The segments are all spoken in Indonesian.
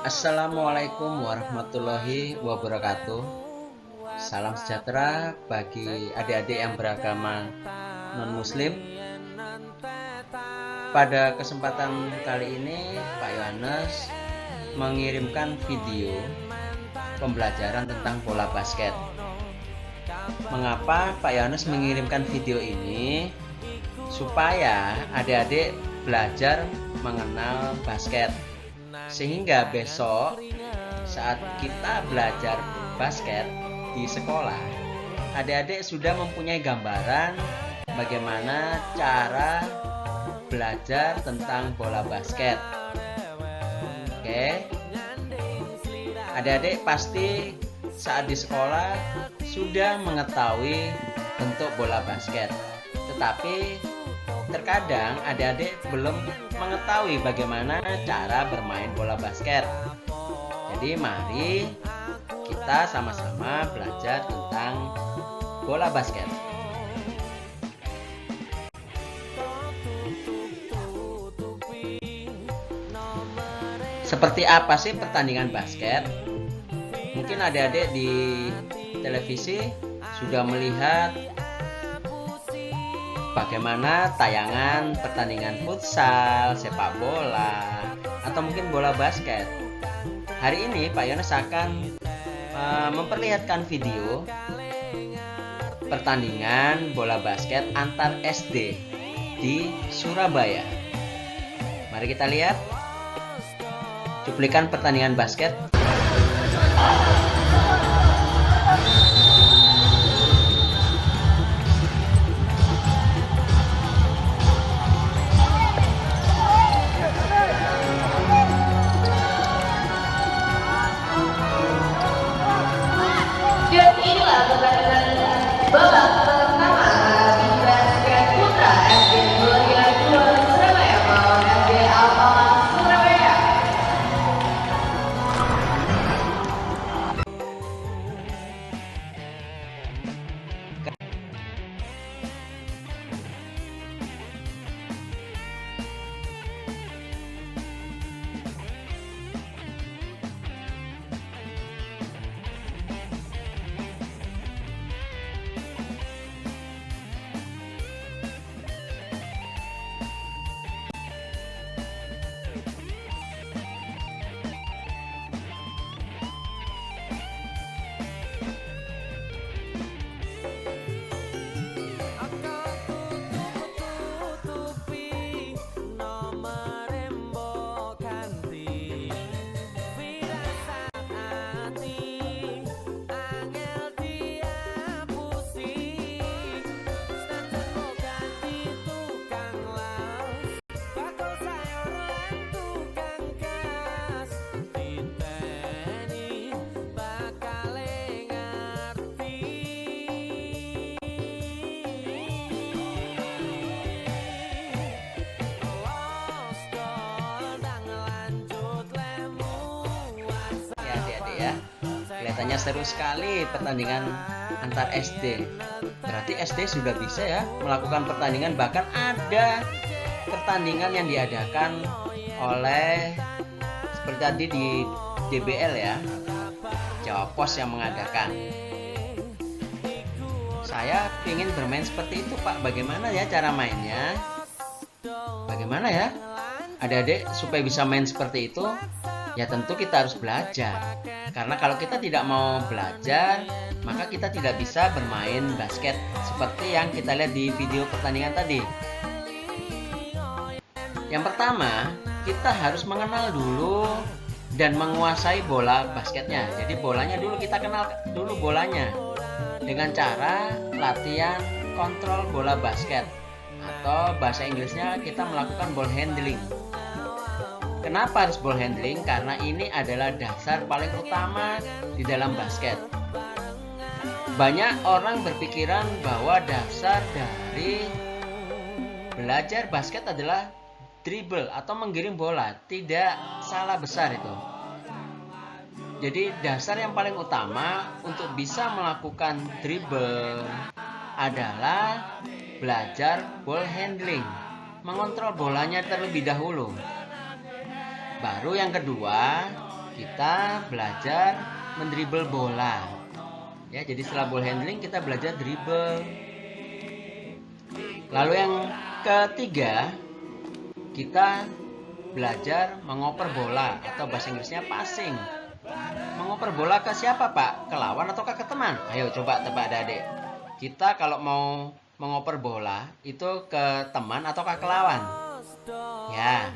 Assalamualaikum warahmatullahi wabarakatuh. Salam sejahtera bagi adik-adik yang beragama non-muslim. Pada kesempatan kali ini Pak Yohanes mengirimkan video pembelajaran tentang bola basket. Mengapa Pak Yohanes mengirimkan video ini? Supaya adik-adik belajar mengenal basket, sehingga besok saat kita belajar basket di sekolah, adik-adik sudah mempunyai gambaran bagaimana cara belajar tentang bola basket. Oke, adik-adik pasti saat di sekolah sudah mengetahui bentuk bola basket, tetapi terkadang adik-adik belum mengetahui bagaimana cara bermain bola basket. Jadi mari kita sama-sama belajar tentang bola basket. Seperti apa sih pertandingan basket? Mungkin adik-adik di televisi sudah melihat bagaimana tayangan pertandingan futsal, sepak bola, atau mungkin bola basket. Hari ini Pak Yohanes akan memperlihatkan video pertandingan bola basket antar SD di Surabaya. Mari kita lihat cuplikan pertandingan basket. Dan inilah pertandingan babak pertama di basket putra SD Mulia 2 Surabaya melawan SD Al-Aman Surabaya. Ya, kelihatannya seru sekali pertandingan antar SD. Berarti SD sudah bisa ya melakukan pertandingan, bahkan ada pertandingan yang diadakan oleh seperti tadi di DBL ya, Jawa Pos yang mengadakan. Saya ingin bermain seperti itu Pak. Bagaimana ya cara mainnya? Bagaimana ya adik-adik supaya bisa main seperti itu? Ya tentu kita harus belajar. Karena kalau kita tidak mau belajar, maka kita tidak bisa bermain basket seperti yang kita lihat di video pertandingan tadi. Yang pertama, kita harus mengenal dulu dan menguasai bola basketnya. Jadi bolanya dulu kita kenal dulu bolanya dengan cara latihan kontrol bola basket, atau bahasa Inggrisnya kita melakukan ball handling. Kenapa harus ball handling? Karena ini adalah dasar paling utama di dalam basket. Banyak orang berpikiran bahwa dasar dari belajar basket adalah dribble atau menggiring bola. Tidak, salah besar itu. Jadi dasar yang paling utama untuk bisa melakukan dribble adalah belajar ball handling, mengontrol bolanya terlebih dahulu. Baru yang kedua, kita belajar mendribble bola. Ya, jadi setelah ball handling kita belajar dribble. Lalu yang ketiga, kita belajar mengoper bola atau bahasa Inggrisnya passing. Mengoper bola ke siapa, Pak? Ke lawan atau ke teman? Ayo coba tebak adik-adik. Kita kalau mau mengoper bola itu ke teman atau ke lawan? Ya,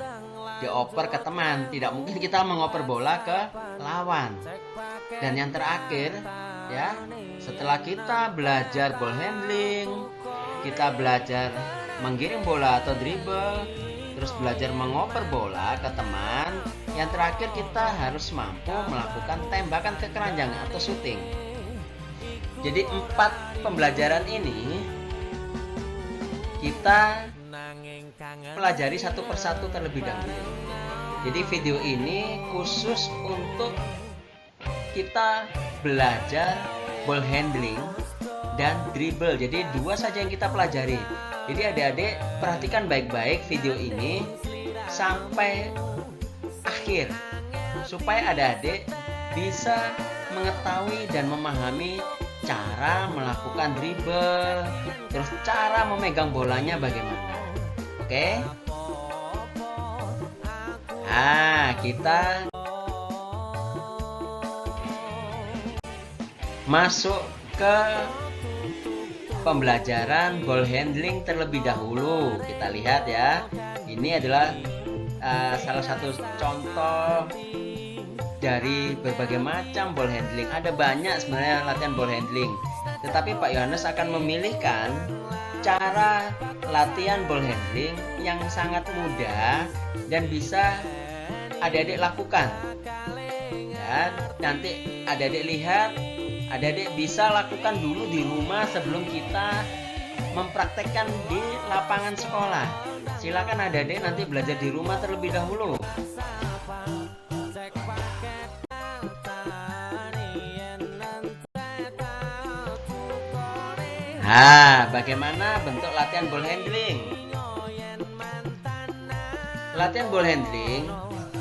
dioper ke teman. Tidak mungkin kita mengoper bola ke lawan. Dan yang terakhir, ya, setelah kita belajar ball handling, kita belajar menggiring bola atau dribble, terus belajar mengoper bola ke teman, yang terakhir kita harus mampu melakukan tembakan ke keranjang atau shooting. Jadi 4 pembelajaran ini kita pelajari satu persatu terlebih dahulu. Jadi video ini khusus untuk kita belajar ball handling dan dribble. Jadi 2 saja yang kita pelajari. Jadi adik-adik perhatikan baik-baik video ini sampai akhir supaya adik-adik bisa mengetahui dan memahami cara melakukan dribble, terus cara memegang bolanya bagaimana. Oke? Nah, kita masuk ke pembelajaran ball handling terlebih dahulu. Kita lihat ya. Ini adalah salah satu contoh dari berbagai macam ball handling. Ada banyak sebenarnya latihan ball handling. Tetapi Pak Yohanes akan memilihkan cara latihan ball handling yang sangat mudah dan bisa adik-adik lakukan. Ya, nanti adik-adik lihat, adik-adik bisa lakukan dulu di rumah sebelum kita mempraktekkan di lapangan sekolah. Silakan adik-adik nanti belajar di rumah terlebih dahulu. Nah, bagaimana bentuk latihan ball handling? Latihan ball handling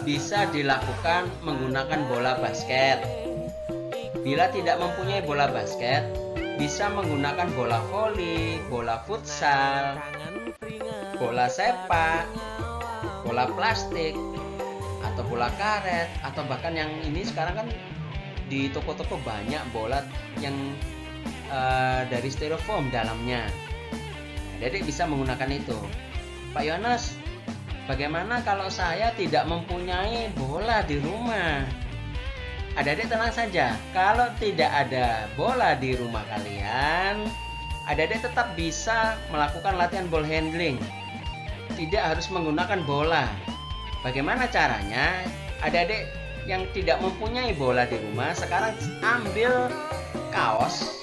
bisa dilakukan menggunakan bola basket. Bila tidak mempunyai bola basket, bisa menggunakan bola voli, bola futsal, bola sepak, bola plastik, atau bola karet, atau bahkan yang ini sekarang kan di toko-toko banyak bola yang dari styrofoam dalamnya. Jadi bisa menggunakan itu. Pak Yohanes, bagaimana kalau saya tidak mempunyai bola di rumah? Adik-adik tenang saja, kalau tidak ada bola di rumah kalian, adik-adik tetap bisa melakukan latihan ball handling. Tidak harus menggunakan bola. Bagaimana caranya? Adik-adik yang tidak mempunyai bola di rumah, sekarang ambil kaos,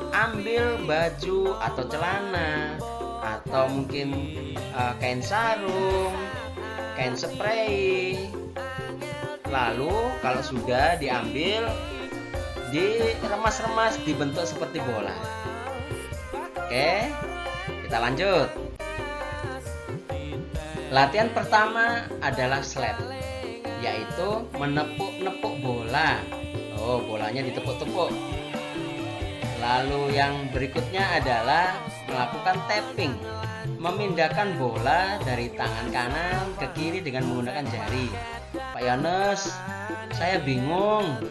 ambil baju atau celana, atau mungkin kain sarung, kain spray. Lalu kalau sudah diambil, diremas-remas dibentuk seperti bola. Oke, kita lanjut. Latihan pertama adalah slap, yaitu menepuk-nepuk bola. Oh, bolanya ditepuk-tepuk. Lalu yang berikutnya adalah melakukan tapping, memindahkan bola dari tangan kanan ke kiri dengan menggunakan jari. Pak Yohanes, saya bingung.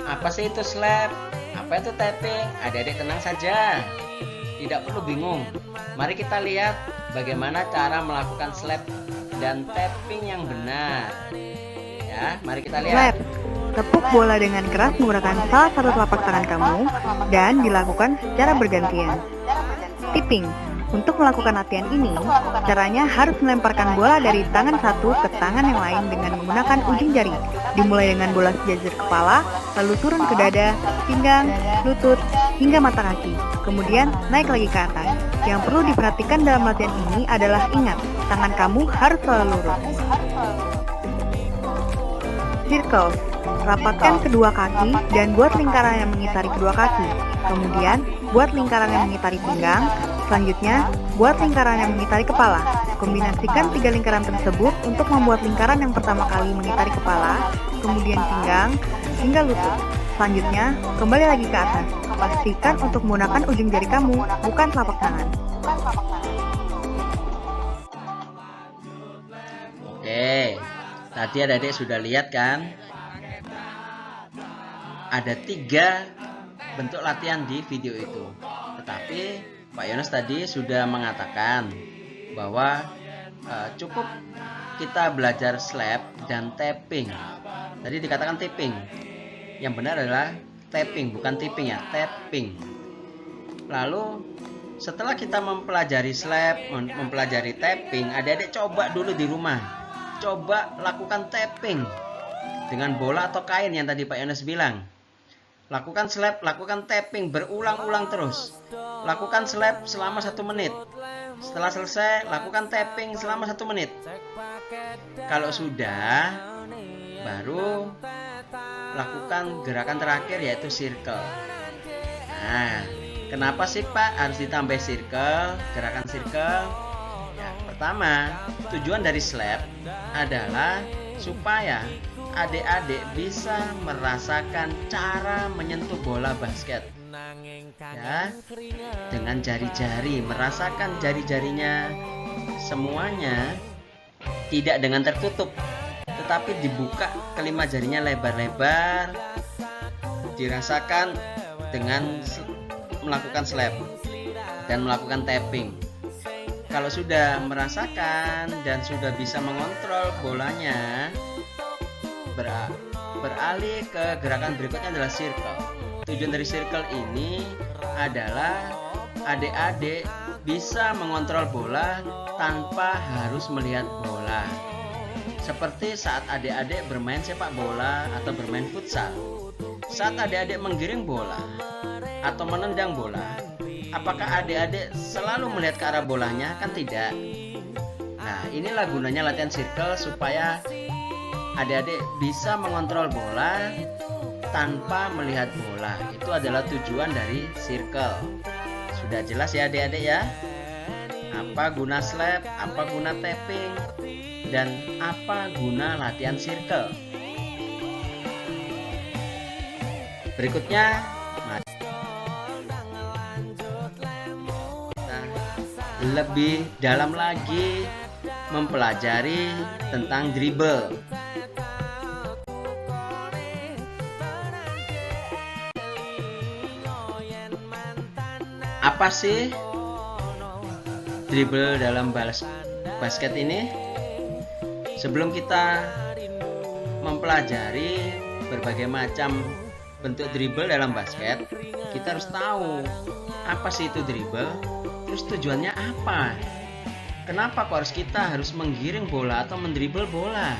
Apa sih itu slap? Apa itu tapping? Adik-adik tenang saja. Tidak perlu bingung. Mari kita lihat bagaimana cara melakukan slap dan tapping yang benar. Ya, mari kita lihat. Slap. Tepuk bola dengan keras menggunakan salah satu telapak tangan kamu dan dilakukan secara bergantian. Tipping. Untuk melakukan latihan ini, caranya harus melemparkan bola dari tangan satu ke tangan yang lain dengan menggunakan ujung jari. Dimulai dengan bola sejajar kepala, lalu turun ke dada, pinggang, lutut, hingga mata kaki. Kemudian naik lagi ke atas. Yang perlu diperhatikan dalam latihan ini adalah ingat, tangan kamu harus selalu lurus. Circle. Rapatkan kedua kaki dan buat lingkaran yang mengitari kedua kaki. Kemudian, buat lingkaran yang mengitari pinggang. Selanjutnya, buat lingkaran yang mengitari kepala. Kombinasikan 3 lingkaran tersebut untuk membuat lingkaran yang pertama kali mengitari kepala, kemudian pinggang, hingga lutut. Selanjutnya, kembali lagi ke atas. Pastikan untuk menggunakan ujung jari kamu, bukan telapak tangan. Oke, tadi adik-adik sudah lihat kan? Ada 3 bentuk latihan di video itu. Tetapi Pak Yones tadi sudah mengatakan bahwa cukup kita belajar slap dan tapping. Tadi dikatakan tapping. Yang benar adalah tapping, bukan tipping ya, tapping. Lalu setelah kita mempelajari slap, mempelajari tapping, adik-adik coba dulu di rumah. Coba lakukan tapping dengan bola atau kain yang tadi Pak Yones bilang. Lakukan slap, lakukan tapping berulang-ulang terus. Lakukan slap selama 1 menit. Setelah selesai, lakukan tapping selama 1 menit. Kalau sudah, baru lakukan gerakan terakhir yaitu circle. Nah, kenapa sih Pak harus ditambah circle, gerakan circle? Ya, pertama, tujuan dari slap adalah supaya adik-adik bisa merasakan cara menyentuh bola basket. Ya, dengan jari-jari, merasakan jari-jarinya semuanya tidak dengan tertutup, tetapi dibuka kelima jarinya lebar-lebar, dirasakan dengan melakukan slap dan melakukan tapping. Kalau sudah merasakan dan sudah bisa mengontrol bolanya, beralih ke gerakan berikutnya adalah circle. Tujuan dari circle ini adalah adik-adik bisa mengontrol bola tanpa harus melihat bola. Seperti saat adik-adik bermain sepak bola atau bermain futsal. Saat adik-adik menggiring bola atau menendang bola, apakah adik-adik selalu melihat ke arah bolanya? Kan tidak. Nah, inilah gunanya latihan circle supaya adik-adik bisa mengontrol bola tanpa melihat bola. Itu adalah tujuan dari circle. Sudah jelas ya adik-adik ya? Apa guna slap, apa guna tapping, dan apa guna latihan circle. Berikutnya, kita lebih dalam lagi mempelajari tentang dribble. Apa sih dribble dalam basket ini? Sebelum kita mempelajari berbagai macam bentuk dribble dalam basket, kita harus tahu apa sih itu dribble, terus tujuannya apa. Kenapa kok kita harus menggiring bola atau mendribble bola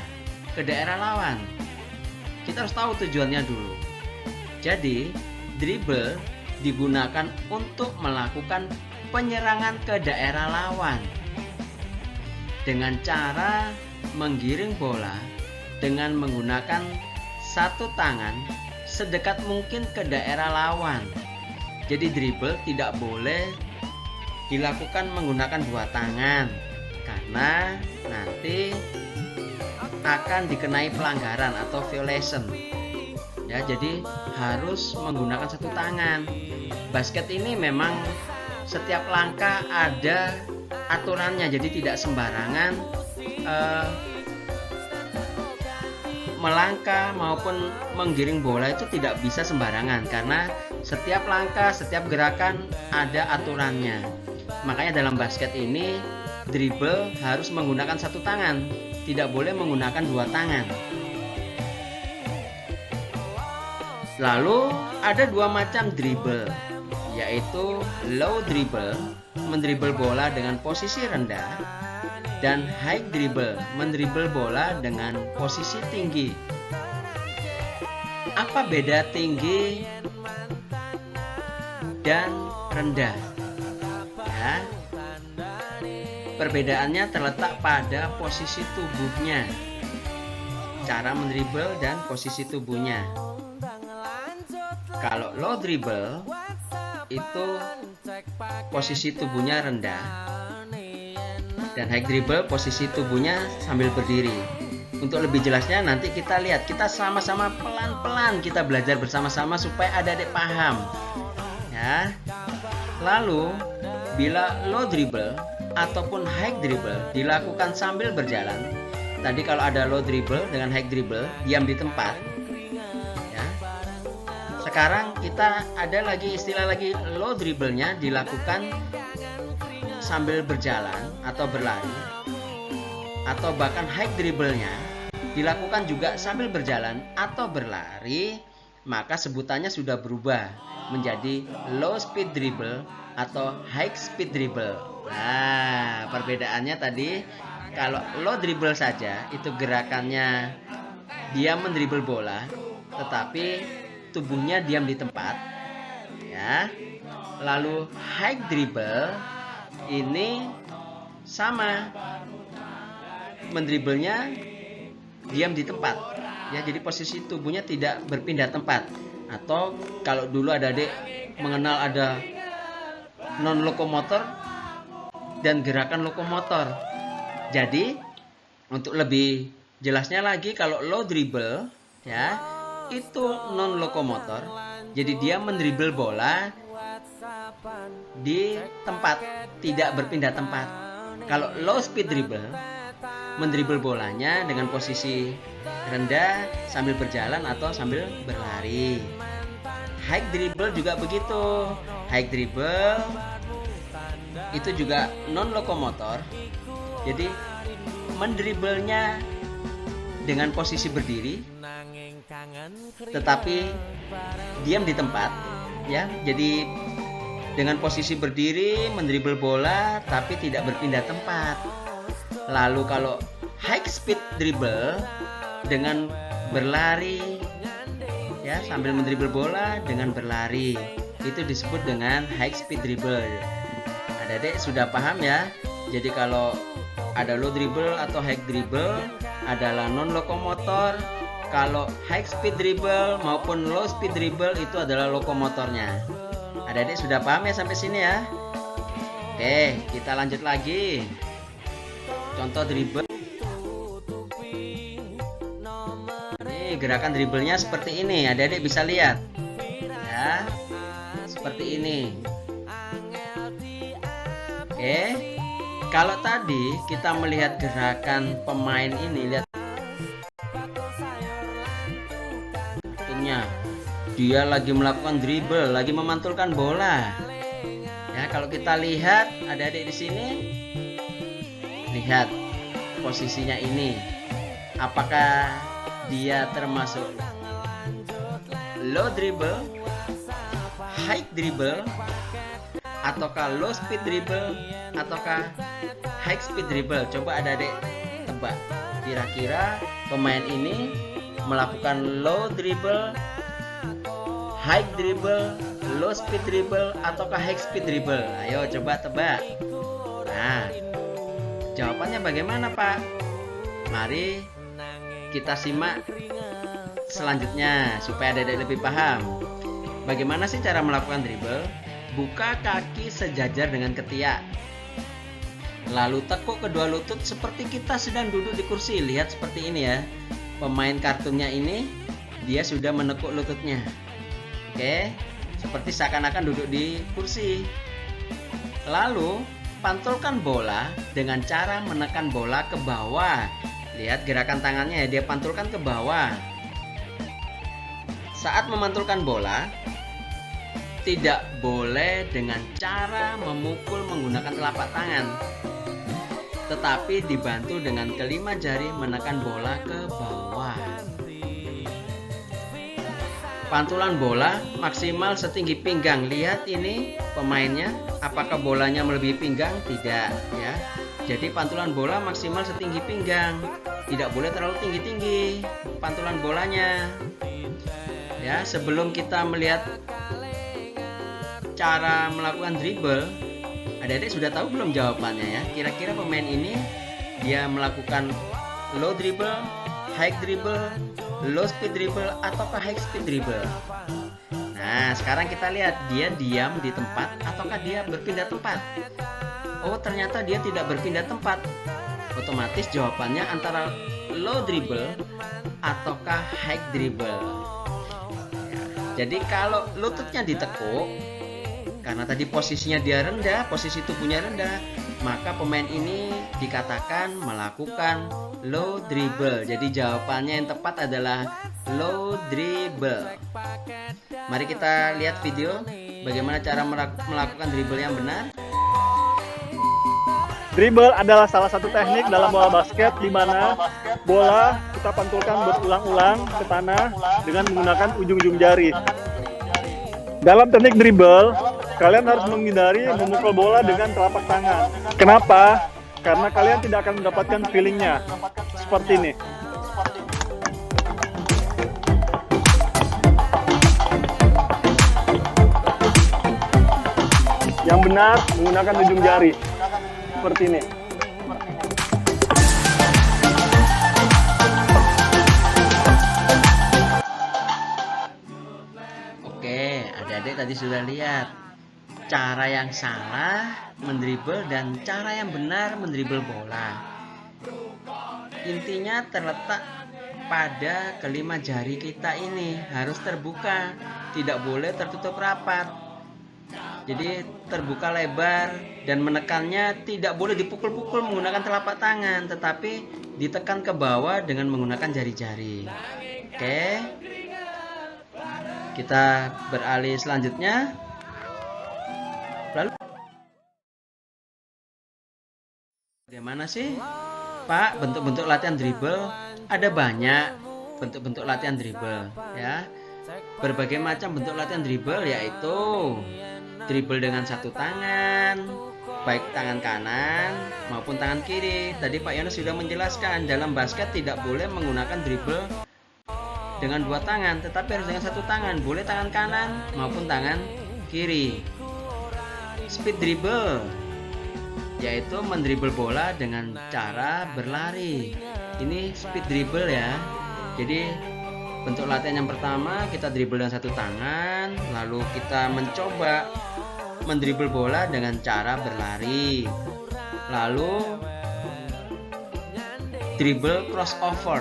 ke daerah lawan? Kita harus tahu tujuannya dulu. Jadi, dribble digunakan untuk melakukan penyerangan ke daerah lawan dengan cara menggiring bola dengan menggunakan satu tangan sedekat mungkin ke daerah lawan. Jadi dribble tidak boleh dilakukan menggunakan 2 tangan karena nanti akan dikenai pelanggaran atau violation. Ya, jadi harus menggunakan 1 tangan. Basket ini memang setiap langkah ada aturannya, jadi tidak sembarangan melangkah maupun menggiring bola itu tidak bisa sembarangan karena setiap langkah, setiap gerakan ada aturannya. Makanya dalam basket ini dribble harus menggunakan 1 tangan, tidak boleh menggunakan 2 tangan. Lalu ada 2 macam dribble, yaitu low dribble, mendribble bola dengan posisi rendah, dan high dribble, mendribble bola dengan posisi tinggi. Apa beda tinggi dan rendah? Ya, perbedaannya terletak pada posisi tubuhnya, cara mendribble dan posisi tubuhnya. Kalau low dribble itu posisi tubuhnya rendah dan high dribble posisi tubuhnya sambil berdiri. Untuk lebih jelasnya nanti kita lihat, kita sama-sama pelan-pelan kita belajar bersama-sama supaya adik-adik paham ya. Lalu bila low dribble ataupun high dribble dilakukan sambil berjalan. Tadi kalau ada low dribble dengan high dribble diam di tempat ya. Sekarang kita ada lagi istilah lagi, low dribble-nya dilakukan sambil berjalan atau berlari, atau bahkan high dribble-nya dilakukan juga sambil berjalan atau berlari, maka sebutannya sudah berubah menjadi low speed dribble atau high speed dribble. Nah, perbedaannya tadi kalau low dribble saja itu gerakannya dia mendribble bola tetapi tubuhnya diam di tempat ya. Lalu high dribble ini sama, mendribblenya diam di tempat ya, jadi posisi tubuhnya tidak berpindah tempat. Atau kalau dulu adik-adik mengenal ada non lokomotor dan gerakan lokomotor. Jadi untuk lebih jelasnya lagi, kalau low dribble ya itu non lokomotor, jadi dia mendribble bola di tempat, tidak berpindah tempat. Kalau low speed dribble mendribble bolanya dengan posisi rendah sambil berjalan atau sambil berlari. High dribble juga begitu. High dribble itu juga non lokomotor. Jadi mendribblenya dengan posisi berdiri tetapi diam di tempat ya. Jadi dengan posisi berdiri mendribble bola tapi tidak berpindah tempat. Lalu kalau high speed dribble dengan berlari ya, sambil mendribble bola dengan berlari, itu disebut dengan high speed dribble. Adik-adik sudah paham ya? Jadi kalau ada low dribble atau high dribble adalah non lokomotor. Kalau high speed dribble maupun low speed dribble itu adalah lokomotornya. Adik-adik sudah paham ya sampai sini ya? Oke, kita lanjut lagi. Contoh dribble. Ini gerakan dribblenya seperti ini, adik-adik bisa lihat ya, seperti ini. Oke, kalau tadi kita melihat gerakan pemain ini, lihat dia lagi melakukan dribble, lagi memantulkan bola ya. Kalau kita lihat adik-adik di sini, lihat posisinya ini, apakah dia termasuk low dribble, high dribble, ataukah low speed dribble, ataukah high speed dribble? Coba adik-adik tebak, kira-kira pemain ini melakukan low dribble, high dribble, low speed dribble, ataukah high speed dribble? Ayo coba tebak. Nah, jawabannya bagaimana Pak? Mari kita simak selanjutnya supaya adik-adik lebih paham. Bagaimana sih cara melakukan dribble? Buka kaki sejajar dengan ketiak, lalu tekuk kedua lutut seperti kita sedang duduk di kursi. Lihat seperti ini ya. Pemain kartunnya ini dia sudah menekuk lututnya. Oke, seperti seakan-akan duduk di kursi. Lalu pantulkan bola dengan cara menekan bola ke bawah. Lihat gerakan tangannya ya, dia pantulkan ke bawah. Saat memantulkan bola, tidak boleh dengan cara memukul menggunakan telapak tangan, tetapi dibantu dengan kelima jari menekan bola ke bawah. Pantulan bola maksimal setinggi pinggang. Lihat ini pemainnya, apakah bolanya melebihi pinggang? Tidak ya. Jadi pantulan bola maksimal setinggi pinggang, tidak boleh terlalu tinggi-tinggi pantulan bolanya. Ya, sebelum kita melihat cara melakukan dribble, adik-adik sudah tahu belum jawabannya ya? Kira-kira pemain ini dia melakukan low dribble, high dribble, low speed dribble, ataukah high speed dribble? Nah, sekarang kita lihat dia diam di tempat ataukah dia berpindah tempat. Oh, ternyata dia tidak berpindah tempat. Otomatis jawabannya antara low dribble ataukah high dribble. Jadi kalau lututnya ditekuk, karena tadi posisinya dia rendah, posisi tubuhnya rendah, maka pemain ini dikatakan melakukan low dribble. Jadi jawabannya yang tepat adalah low dribble. Mari kita lihat video bagaimana cara melakukan dribble yang benar. Dribble adalah salah satu teknik dalam bola basket di mana bola kita pantulkan berulang-ulang ke tanah dengan menggunakan ujung-ujung jari. Dalam teknik dribble, kalian harus menghindari memukul bola dengan telapak tangan. Kenapa? Karena kalian tidak akan mendapatkan feelingnya. Seperti ini. Yang benar menggunakan ujung jari. Seperti ini. Oke, adik-adik tadi sudah lihat cara yang salah mendribble dan cara yang benar mendribble bola. Intinya terletak pada kelima jari kita ini harus terbuka, tidak boleh tertutup rapat. Jadi terbuka lebar dan menekannya tidak boleh dipukul-pukul menggunakan telapak tangan, tetapi ditekan ke bawah dengan menggunakan jari-jari. Oke. Kita beralih selanjutnya. Lalu bagaimana sih, Pak, bentuk-bentuk latihan dribble? Ada banyak bentuk-bentuk latihan dribble, ya. Berbagai macam bentuk latihan dribble, yaitu dribble dengan satu tangan, baik tangan kanan maupun tangan kiri. Tadi Pak Yono sudah menjelaskan dalam basket tidak boleh menggunakan dribble dengan dua tangan, tetapi harus dengan satu tangan, boleh tangan kanan maupun tangan kiri. Speed dribble yaitu mendribble bola dengan cara berlari. Ini speed dribble ya. Jadi bentuk latihan yang pertama kita dribble dengan satu tangan, lalu kita mencoba mendribble bola dengan cara berlari. Lalu dribble crossover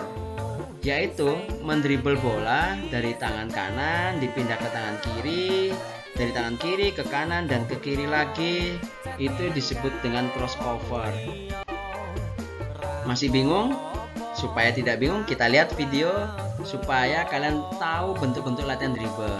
yaitu mendribble bola dari tangan kanan dipindah ke tangan kiri, dari tangan kiri ke kanan dan ke kiri lagi. Itu disebut dengan crossover. Masih bingung? Supaya tidak bingung, kita lihat video supaya kalian tahu bentuk-bentuk latihan dribble.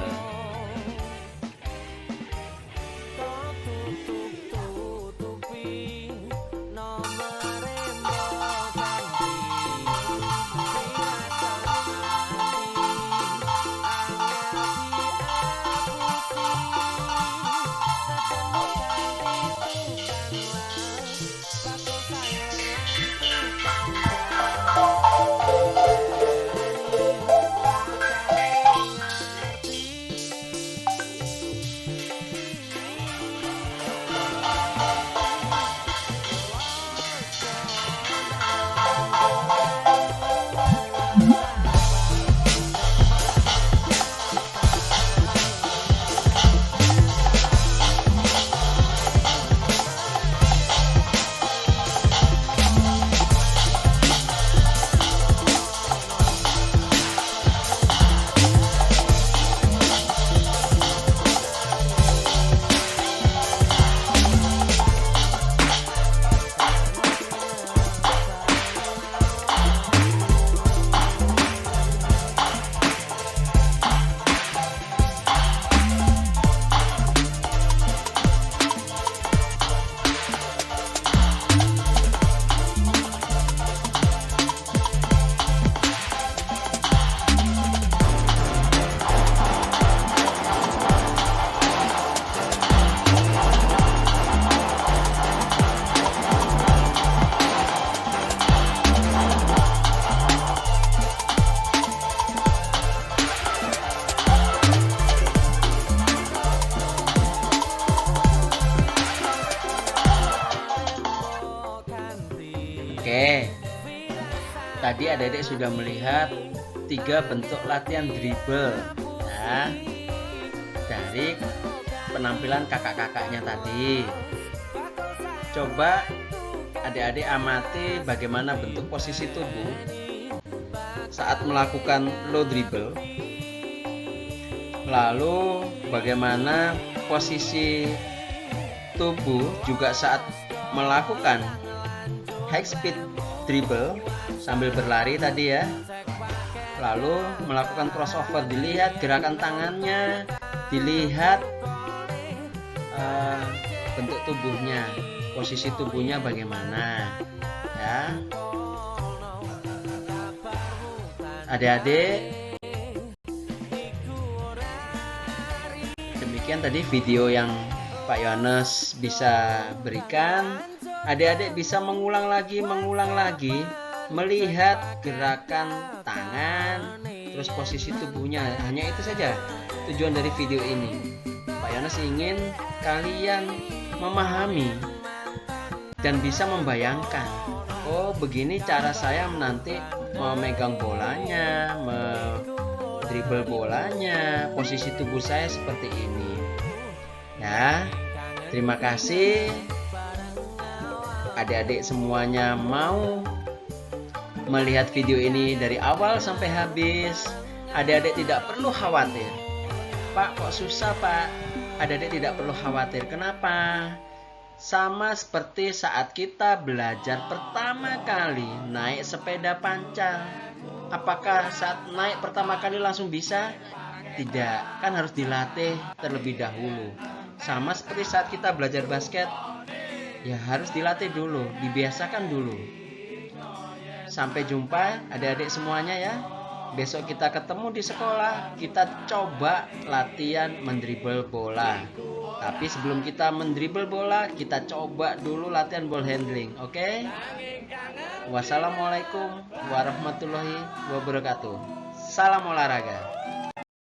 Oke, tadi adik-adik sudah melihat 3 bentuk latihan dribble ya, dari penampilan kakak-kakaknya tadi. Coba adik-adik amati bagaimana bentuk posisi tubuh saat melakukan low dribble. Lalu bagaimana posisi tubuh juga saat melakukan high speed dribble sambil berlari tadi ya. Lalu melakukan crossover, dilihat gerakan tangannya, dilihat bentuk tubuhnya, posisi tubuhnya bagaimana ya. Adik-adik, demikian tadi video yang Pak Yohanes bisa berikan. Adik-adik bisa mengulang lagi melihat gerakan tangan, terus posisi tubuhnya. Hanya itu saja tujuan dari video ini. Pak Yohanes ingin kalian memahami dan bisa membayangkan, oh begini cara saya nanti memegang bolanya, dribble bolanya, posisi tubuh saya seperti ini ya. Terima kasih adik-adik semuanya mau melihat video ini dari awal sampai habis. Adik-adik tidak perlu khawatir, Pak kok susah Pak. Adik-adik tidak perlu khawatir. Kenapa? Sama seperti saat kita belajar pertama kali naik sepeda pancal. Apakah saat naik pertama kali langsung bisa? Tidak, kan harus dilatih terlebih dahulu. Sama seperti saat kita belajar basket, ya harus dilatih dulu, dibiasakan dulu. Sampai jumpa adik-adik semuanya ya. Besok kita ketemu di sekolah, kita coba latihan mendribble bola. Tapi sebelum kita mendribble bola, kita coba dulu latihan ball handling, oke? Wassalamualaikum warahmatullahi wabarakatuh. Salam olahraga.